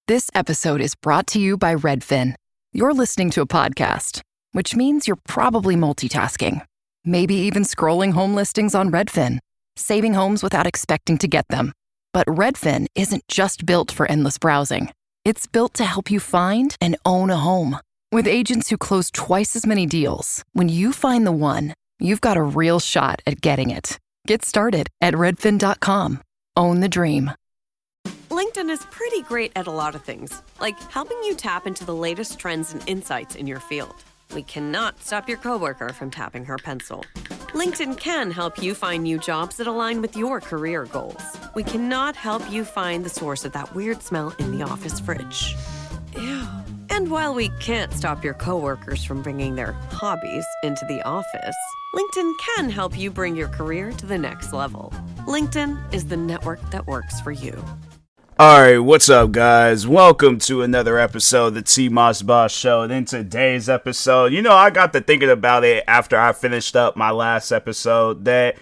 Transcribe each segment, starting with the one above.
This episode is brought to you by Redfin. You're listening to a podcast, which means you're probably multitasking. Maybe even scrolling home listings on Redfin, saving homes without expecting to get them. But Redfin isn't just built for endless browsing. It's built to help you find and own a home. With agents who close twice as many deals, when you find the one, you've got a real shot at getting it. Get started at redfin.com. Own the dream. LinkedIn is pretty great at a lot of things, like helping you tap into the latest trends and insights in your field. We cannot stop your coworker from tapping her pencil. LinkedIn can help you find new jobs that align with your career goals. We cannot help you find the source of that weird smell in the office fridge. Ew. And while we can't stop your coworkers from bringing their hobbies into the office, LinkedIn can help you bring your career to the next level. LinkedIn is the network that works for you. Alright, what's up guys? Welcome to another episode of the TMossBoss show. And in today's episode, I got to thinking about it after I finished up my last episode, that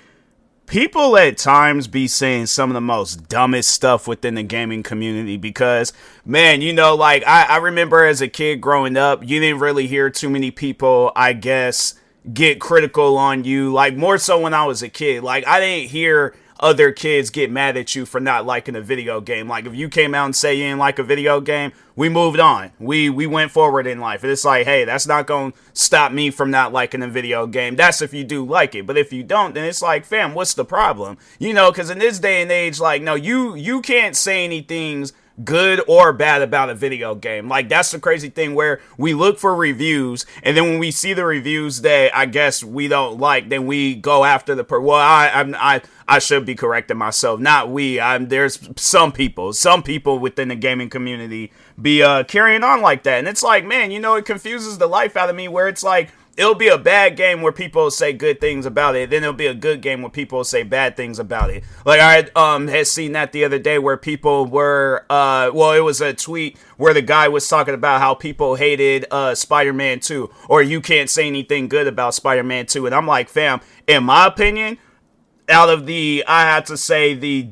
people at times be saying some of the most dumbest stuff within the gaming community because, man, I remember as a kid growing up, you didn't really hear too many people, I guess, get critical on you, more so when I was a kid. I didn't hear other kids get mad at you for not liking a video game. If you came out and say you didn't like a video game, we moved on. We went forward in life. It's hey, that's not going to stop me from not liking a video game. That's if you do like it. But if you don't, then it's fam, what's the problem? Because in this day and age, no, you can't say anything good or bad about a video game. That's the crazy thing, where we look for reviews, and then when we see the reviews that I guess we don't like, then we go after the I should be correcting myself, not we. There's some people within the gaming community be carrying on like that, and it's man, it confuses the life out of me, where it's it'll be a bad game where people say good things about it. Then it'll be a good game where people say bad things about it. I had seen that the other day where people were, it was a tweet where the guy was talking about how people hated Spider-Man 2, or you can't say anything good about Spider-Man 2. And I'm fam, in my opinion, out of I have to say the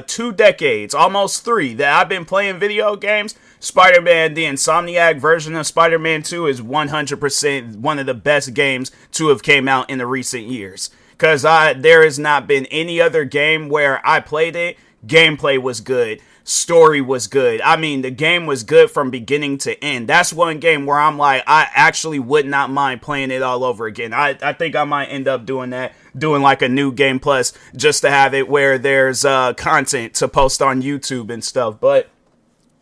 2 decades, almost 3, that I've been playing video games, Spider-Man, the Insomniac version of Spider-Man 2 is 100% one of the best games to have came out in the recent years. Because there has not been any other game where I played it, gameplay was good, story was good. I mean, the game was good from beginning to end. That's one game where I'm I actually would not mind playing it all over again. I think I might end up doing that, doing a new game plus, just to have it where there's content to post on YouTube and stuff. But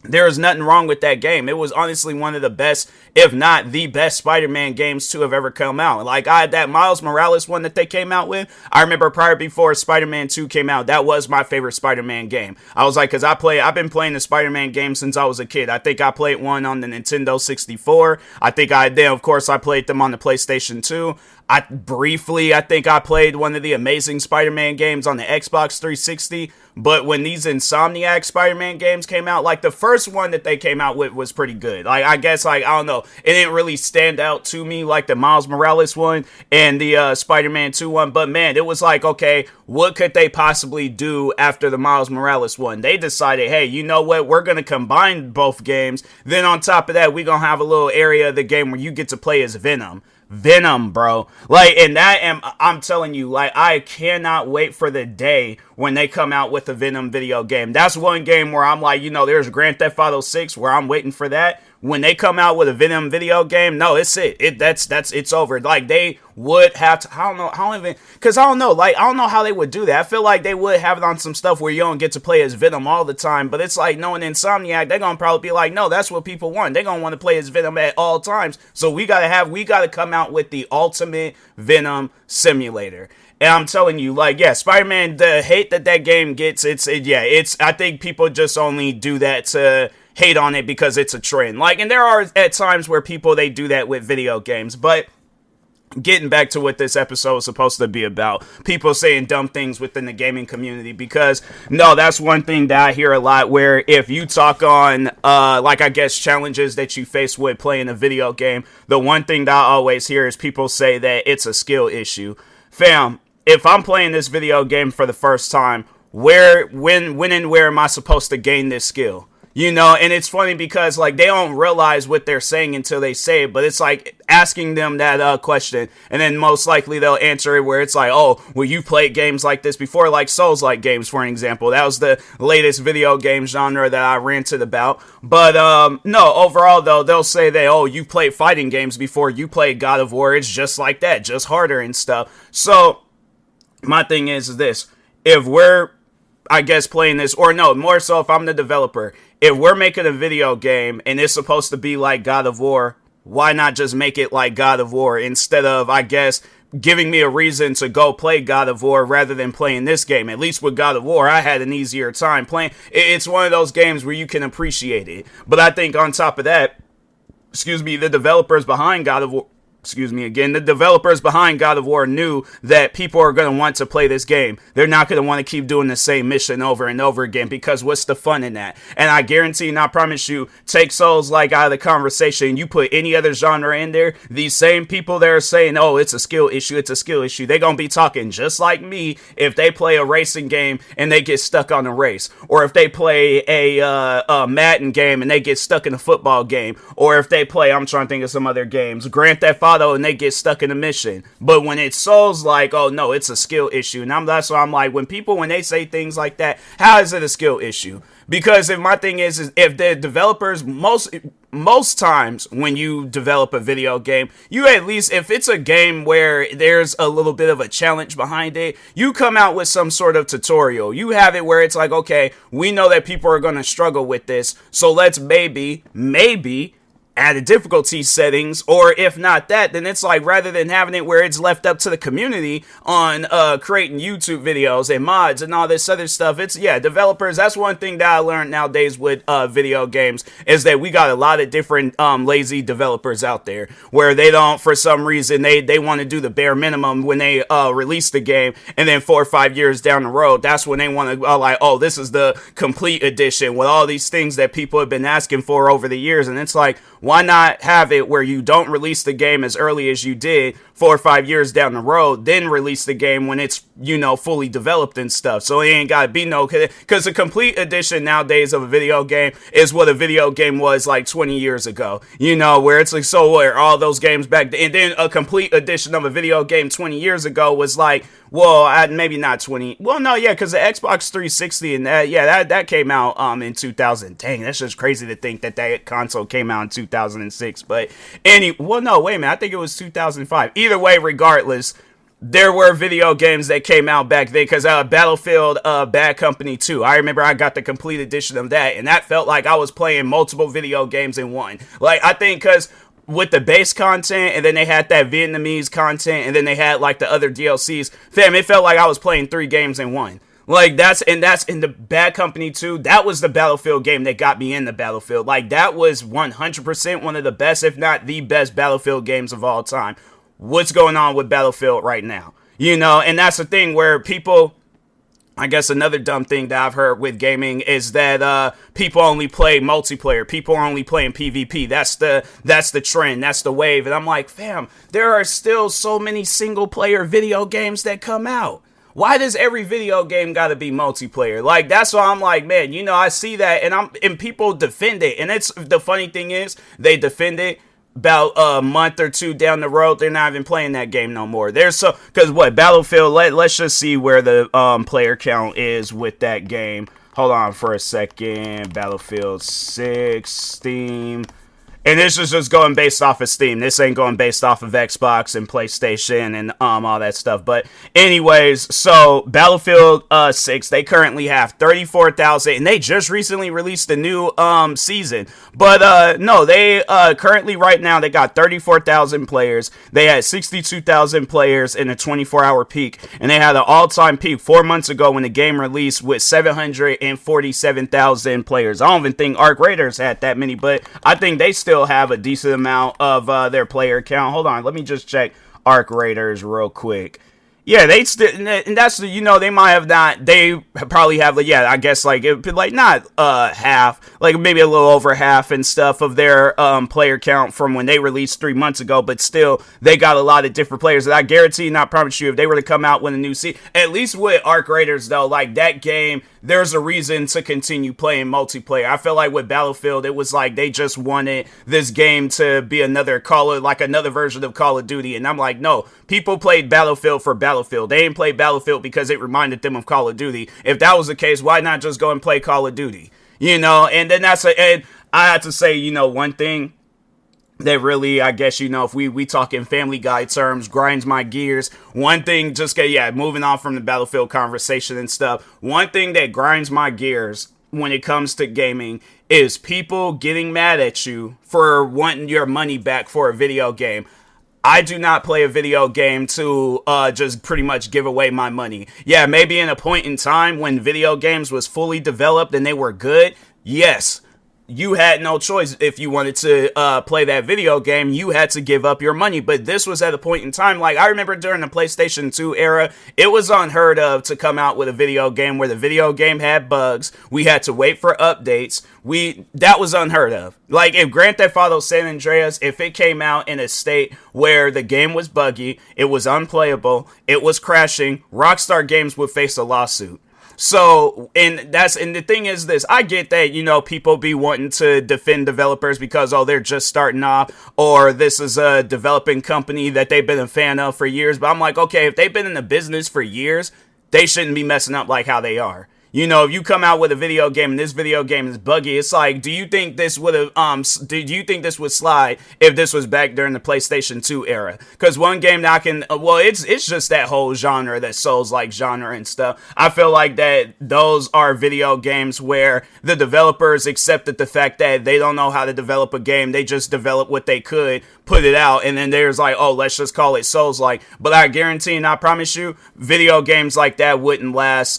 there is nothing wrong with that game. It was honestly one of the best, if not the best, Spider-Man games to have ever come out. That Miles Morales one that they came out with, I remember before Spider-Man 2 came out, that was my favorite Spider-Man game. I was because I've been playing the Spider-Man game since I was a kid. I think I played one on the Nintendo 64. Of course, I played them on the PlayStation 2. I think I played one of the Amazing Spider-Man games on the Xbox 360, but when these Insomniac Spider-Man games came out, the first one that they came out with was pretty good. I guess, I don't know, it didn't really stand out to me like the Miles Morales one and the Spider-Man 2 one, but man, it was okay, what could they possibly do after the Miles Morales one? They decided, hey, you know what, we're going to combine both games, then on top of that, we're going to have a little area of the game where you get to play as Venom, bro. I'm telling you, I cannot wait for the day when they come out with a Venom video game. That's one game where I'm there's Grand Theft Auto 6 where I'm waiting for that. When they come out with a Venom video game, no, it's it's over. They would have to, I don't know how they would do that. I feel they would have it on some stuff where you don't get to play as Venom all the time, but it's knowing Insomniac, they're gonna probably be no, that's what people want. They're gonna want to play as Venom at all times. So we gotta come out with the ultimate Venom simulator. And I'm telling you, Spider-Man, the hate that game gets, I think people just only do that to hate on it because it's a trend. And there are at times where they do that with video games, but getting back to what this episode is supposed to be about, people saying dumb things within the gaming community, because no, that's one thing that I hear a lot, where if you talk on I guess challenges that you face with playing a video game, the one thing that I always hear is people say that it's a skill issue. Fam, if I'm playing this video game for the first time, when and where am I supposed to gain this skill? You know, and it's funny because, like, they don't realize what they're saying until they say it, but it's like asking them that question, and then most likely they'll answer it where it's like, oh, well, you played games like this before, like Souls-like games, for an example. That was the latest video game genre that I ranted about. But, no, overall, though, they'll say that, oh, you played fighting games before, you played God of War, it's just like that, just harder and stuff. So, my thing is this, if we're, I guess, playing this, or no, more so if I'm the developer, if we're making a video game and it's supposed to be like God of War, why not just make it like God of War instead of, I guess, giving me a reason to go play God of War rather than playing this game? At least with God of War, I had an easier time playing. It's one of those games where you can appreciate it. But I think on top of that, the developers behind God of War, the developers behind God of War knew that people are going to want to play this game. They're not going to want to keep doing the same mission over and over again, because what's the fun in that? And I guarantee and I promise you, take Souls-like out of the conversation, you put any other genre in there, these same people that are saying, oh, it's a skill issue, they're going to be talking just like me if they play a racing game and they get stuck on a race, or if they play a Madden game and they get stuck in a football game, or if they play, I'm trying to think of some other games, Grand Theft Auto, and they get stuck in a mission. But when it's Souls, like, oh no, it's a skill issue. And that's why I'm like, when they say things like that, how is it a skill issue? Because if my thing is if the developers, most times when you develop a video game, you at least, if it's a game where there's a little bit of a challenge behind it, you come out with some sort of tutorial. You have it where it's like, okay, we know that people are going to struggle with this, so let's maybe add a difficulty settings, or if not that, then it's like, rather than having it where it's left up to the community on creating YouTube videos and mods and all this other stuff, it's, developers, that's one thing that I learned nowadays with video games, is that we got a lot of different lazy developers out there, where they don't, for some reason, they want to do the bare minimum when they release the game, and then 4 or 5 years down the road, that's when they want to, like, oh, this is the complete edition with all these things that people have been asking for over the years, and it's like, why not have it where you don't release the game as early as you did 4 or 5 years down the road, then release the game when it's, fully developed and stuff? So it ain't gotta be because a complete edition nowadays of a video game is what a video game was like 20 years ago, where it's like, so where all those games back then, and then a complete edition of a video game 20 years ago was like, well, maybe not 20. Well, no, yeah, because the Xbox 360 and that came out in 2000. Dang, that's just crazy to think that console came out in 2006. But wait a minute, I think it was 2005. Either way, regardless, there were video games that came out back then, because Battlefield Bad Company 2, I remember I got the complete edition of that, and that felt like I was playing multiple video games in one. Like, I think because with the base content, and then they had that Vietnamese content, and then they had like the other DLCs, fam, it felt like I was playing 3 games in one. Like, that's in the Bad Company 2, that was the Battlefield game that got me in the Battlefield. Like, that was 100% one of the best, if not the best, Battlefield games of all time. What's going on with Battlefield right now? And that's the thing where people, I guess another dumb thing that I've heard with gaming is that people only play multiplayer. People are only playing PvP. That's the trend. That's the wave. And I'm like, fam, there are still so many single player video games that come out. Why does every video game gotta be multiplayer? Like, that's why I'm like, man, I see that, and people defend it. And it's, the funny thing is, they defend it. About a month or two down the road, they're not even playing that game no more. Because Battlefield, let's just see where the player count is with that game. Hold on for a second. Battlefield 6, Steam. And this is just going based off of Steam. This ain't going based off of Xbox and PlayStation and all that stuff. But anyways, so Battlefield 6, they currently have 34,000, and they just recently released a new season. But no, they currently right now they got 34,000 players. They had 62,000 players in a 24-hour peak, and they had an all-time peak 4 months ago when the game released with 747,000 players. I don't even think Arc Raiders had that many, but I think they still have a decent amount of their player count. Hold on, let me just check Arc Raiders real quick. Yeah, they still, and that's the, they might have not, they probably have, like, yeah, I guess, like, it, like, not, half, like, maybe a little over half and stuff of their, player count from when they released 3 months ago, but still, they got a lot of different players, and I guarantee, not promise you, if they were to come out with a new season, at least with Arc Raiders, though, like, that game, there's a reason to continue playing multiplayer. I feel like with Battlefield, it was like, they just wanted this game to be another version of Call of Duty, and I'm like, no, people played Battlefield for Battlefield. They didn't play Battlefield because it reminded them of Call of Duty. If that was the case, why not just go and play Call of Duty? And then and I have to say, one thing that really, I guess, if we talk in Family Guy terms, grinds my gears. One thing, moving on from the Battlefield conversation and stuff, one thing that grinds my gears when it comes to gaming is people getting mad at you for wanting your money back for a video game. I do not play a video game to just pretty much give away my money. Yeah, maybe in a point in time when video games was fully developed and they were good, yes, you had no choice. If you wanted to play that video game, you had to give up your money. But this was at a point in time, like I remember during the PlayStation 2 era, it was unheard of to come out with a video game where the video game had bugs. We had to wait for updates. That was unheard of. Like if Grand Theft Auto San Andreas, if it came out in a state where the game was buggy, it was unplayable, it was crashing, Rockstar Games would face a lawsuit. So, and the thing is this, I get that, people be wanting to defend developers because, they're just starting off, or this is a developing company that they've been a fan of for years. But I'm like, okay, if they've been in the business for years, they shouldn't be messing up like how they are. If you come out with a video game and this video game is buggy, it's like, do you think this would slide if this was back during the PlayStation 2 era? Because one game that it's just that whole genre, that Souls-like genre and stuff. I feel like that those are video games where the developers accepted the fact that they don't know how to develop a game. They just develop what they could, put it out, and then there's like, let's just call it Souls-like. But I guarantee and I promise you, video games like that wouldn't last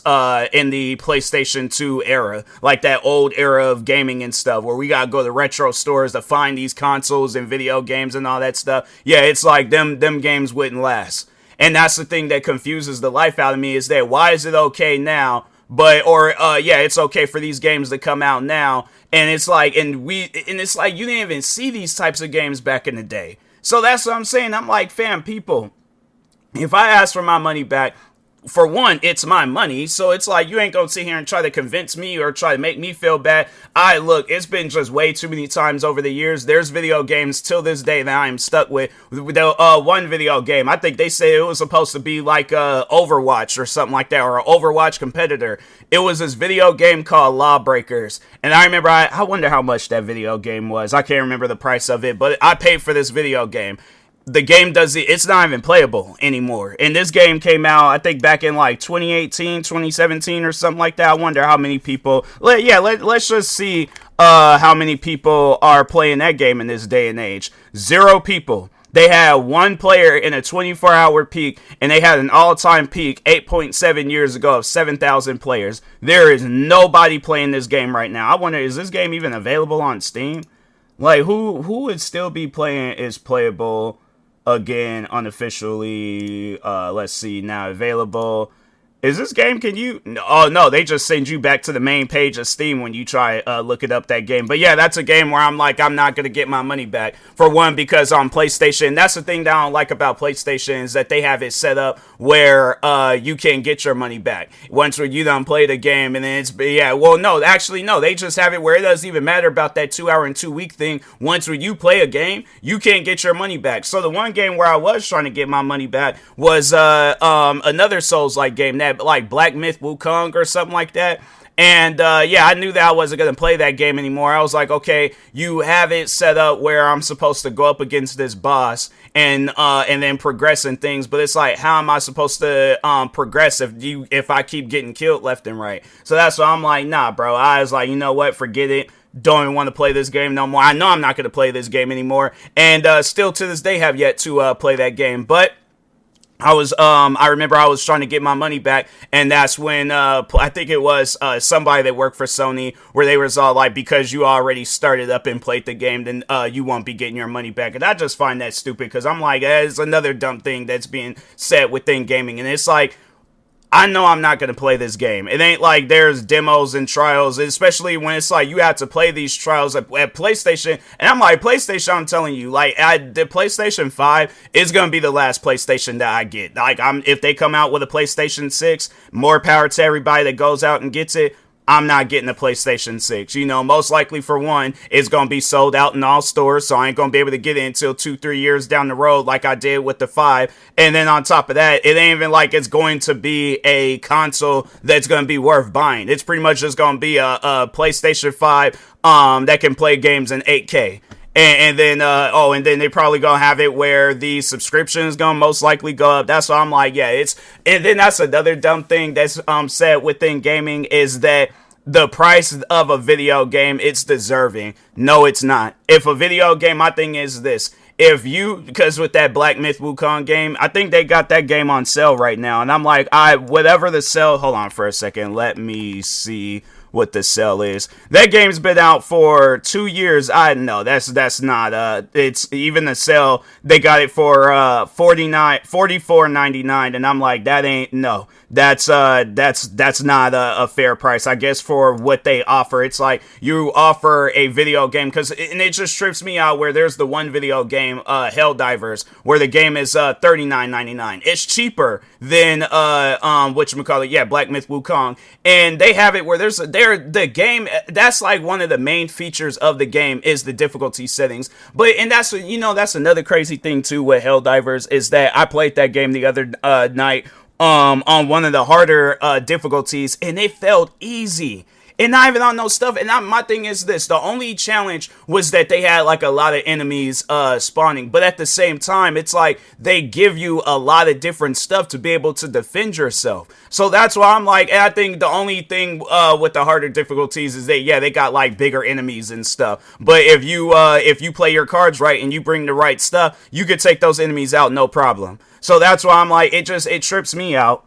in the PlayStation 2 era, like that old era of gaming and stuff, where we gotta go to retro stores to find these consoles and video games and all that stuff. Yeah, it's like them games wouldn't last. And that's the thing that confuses the life out of me, is that why is it okay now, it's okay for these games to come out now, and it's like, it's like you didn't even see these types of games back in the day. So that's what I'm saying. I'm like, fam, people, if I ask for my money back, for one, it's my money, so it's like, you ain't gonna sit here and try to convince me or try to make me feel bad. Look, it's been just way too many times over the years. There's video games till this day that I am stuck with. The one video game, I think they say it was supposed to be like Overwatch or something like that, or an Overwatch competitor. It was this video game called Lawbreakers, and I remember, I wonder how much that video game was. I can't remember the price of it, but I paid for this video game. The game it's not even playable anymore. And this game came out, I think, back in like 2018, 2017 or something like that. I wonder how many people, let's just see how many people are playing that game in this day and age. 0 people. They had 1 player in a 24-hour peak, and they had an all-time peak 8.7 years ago of 7,000 players. There is nobody playing this game right now. I wonder, is this game even available on Steam? Like, who would still be playing is playable again unofficially? Let's see, now available. Is this game, no, they just send you back to the main page of Steam when you try look it up, that game. But yeah, that's a game where I'm like, I'm not going to get my money back. For one, because on PlayStation, that's the thing that I don't like about PlayStation, is that they have it set up where you can't get your money back once you done play the game. And then no, they just have it where it doesn't even matter about that 2-hour and 2-week thing. Once when you play a game, you can't get your money back. So the one game where I was trying to get my money back was another Souls-like game, that like Black Myth Wukong or something like that. And I knew that I wasn't going to play that game anymore. I was like, okay, you have it set up where I'm supposed to go up against this boss and then progress in things, but it's like, how am I supposed to progress if I keep getting killed left and right? So that's why I'm like, nah, bro. I was like, you know what, forget it. Don't even want to play this game no more. I know I'm not going to play this game anymore, and still to this day have yet to play that game. But I remember I was trying to get my money back, and that's when I think it was somebody that worked for Sony, where they was all like, because you already started up and played the game, then you won't be getting your money back. And I just find that stupid, because I'm like, it's another dumb thing that's being said within gaming, and it's like, I know I'm not going to play this game. It ain't like there's demos and trials, especially when it's like you have to play these trials at PlayStation. And I'm like, PlayStation, I'm telling you, like, the PlayStation 5 is going to be the last PlayStation that I get. Like, if they come out with a PlayStation 6, more power to everybody that goes out and gets it. I'm not getting a PlayStation 6. You know, most likely, for one, it's going to be sold out in all stores, so I ain't going to be able to get it until 2-3 years down the road like I did with the 5. And then on top of that, it ain't even like it's going to be a console that's going to be worth buying. It's pretty much just going to be a PlayStation 5 that can play games in 8K. And then they probably gonna have it where the subscription is gonna most likely go up. That's why I'm like, yeah, and then that's another dumb thing that's said within gaming, is that the price of a video game, it's deserving. No, it's not. If a video game, my thing is this. Because with that Black Myth Wukong game, I think they got that game on sale right now. And I'm like, whatever the sale, hold on for a second. Let me see what the sale is. That game's been out for 2 years. I know that's not it's even the sale, they got it for $44.99, and I'm like, that ain't, no. That's not a fair price, I guess, for what they offer. It's like you offer a video game, and it just trips me out where there's the one video game, Helldivers, where the game is $39.99. It's cheaper than whatchamacallit, yeah, Black Myth Wukong, and they have it where the game, that's like one of the main features of the game is the difficulty settings. And that's another crazy thing too with Helldivers, is that I played that game the other night on one of the harder difficulties, and it felt easy. And not even on no stuff. And my thing is this. The only challenge was that they had like a lot of enemies spawning. But at the same time, it's like they give you a lot of different stuff to be able to defend yourself. So that's why I'm like, I think the only thing with the harder difficulties is that, yeah, they got like bigger enemies and stuff. But if you play your cards right and you bring the right stuff, you could take those enemies out no problem. So that's why I'm like, it trips me out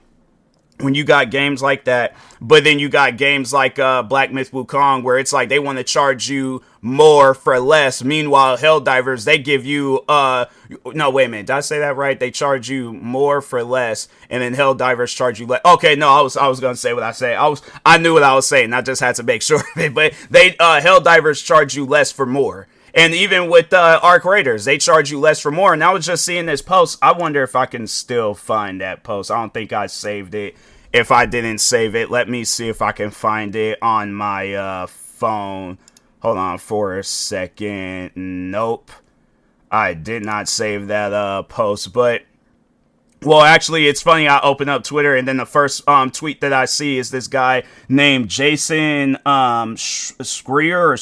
when you got games like that. But then you got games like Black Myth Wukong, where it's like they want to charge you more for less. Meanwhile, Helldivers, they give you no, wait a minute, did I say that right? They charge you more for less, and then Helldivers charge you less. Okay, no, I was gonna say what I said. I knew what I was saying. I just had to make sure of it. But Helldivers charge you less for more. And even with Arc Raiders, they charge you less for more. And I was just seeing this post. I wonder if I can still find that post. I don't think I saved it. If I didn't save it, let me see if I can find it on my phone. Hold on for a second. Nope. I did not save that post. But, well, actually, it's funny. I open up Twitter, and then the first tweet that I see is this guy named Jason Schreier,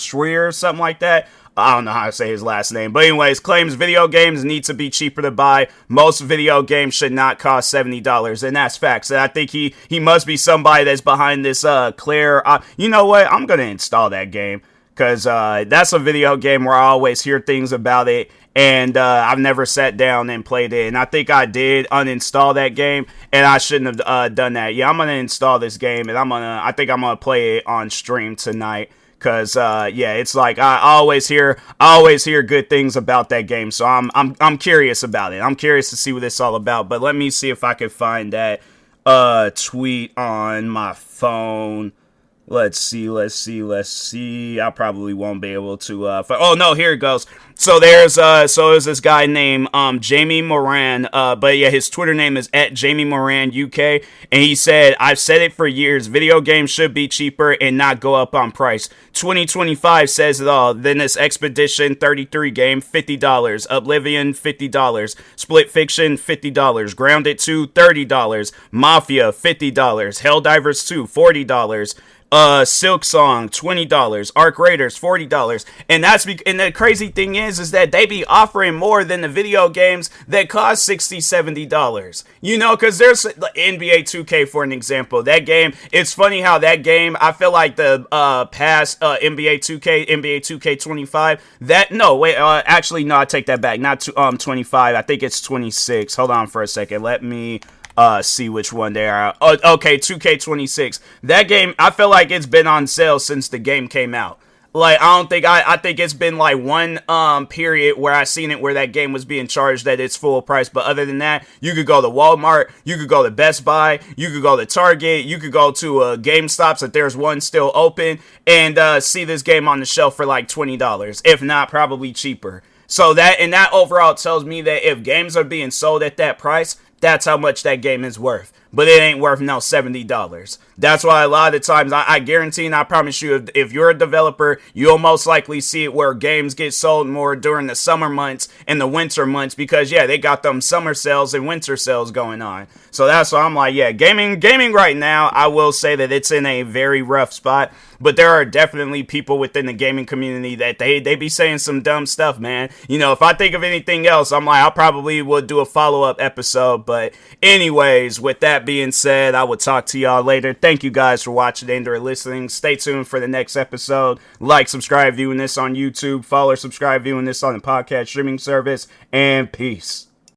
something like that. I don't know how to say his last name. But anyways, claims video games need to be cheaper to buy. Most video games should not cost $70. And that's facts. And I think he must be somebody that's behind this Claire. You know what? I'm going to install that game. Because that's a video game where I always hear things about it. And I've never sat down and played it. And I think I did uninstall that game. And I shouldn't have done that. Yeah, I'm going to install this game. And I think I'm going to play it on stream tonight. Cause yeah, it's like I always hear good things about that game, so I'm curious about it. I'm curious to see what it's all about. But let me see if I can find that tweet on my phone. Let's see. I probably won't be able to. Oh no, here it goes. So there's this guy named Jamie Moran. But yeah, his Twitter name is @JamieMoranUK, and he said, "I've said it for years. Video games should be cheaper and not go up on price. 2025 says it all. Then this Expedition 33 game, $50. Oblivion, $50. Split Fiction, $50. Grounded 2, $30. Mafia, $50. Helldivers 2, $40. Silk Song, $20, Arc Raiders, $40. And and the crazy thing is that they be offering more than the video games that cost $60, $70. You know, because there's NBA 2K, for an example. That game, it's funny how that game, I feel like the past NBA 2K25, actually, no, I take that back. Not 25, I think it's 26. Hold on for a second. Let me see which one they are. Okay, 2K26. That game, I feel like it's been on sale since the game came out. Like, I think it's been like one period where I seen it where that game was being charged at its full price. But other than that, you could go to Walmart, you could go to Best Buy, you could go to Target, you could go to GameStops if there's one still open, and see this game on the shelf for like $20. If not, probably cheaper. So that overall tells me that if games are being sold at that price, that's how much that game is worth. But it ain't worth no $70. That's why a lot of the times, I guarantee and I promise you, if you're a developer, you'll most likely see it where games get sold more during the summer months and the winter months, because yeah, they got them summer sales and winter sales going on. So that's why I'm like, yeah, gaming right now, I will say that it's in a very rough spot. But there are definitely people within the gaming community that they be saying some dumb stuff, man. You know, if I think of anything else, I'm like, I probably would do a follow-up episode. But anyways, with that being said, I will talk to y'all later. Thank you guys for watching and or listening. Stay tuned for the next episode. Like, subscribe, viewing this on YouTube. Follow or subscribe, viewing this on the podcast streaming service. And peace.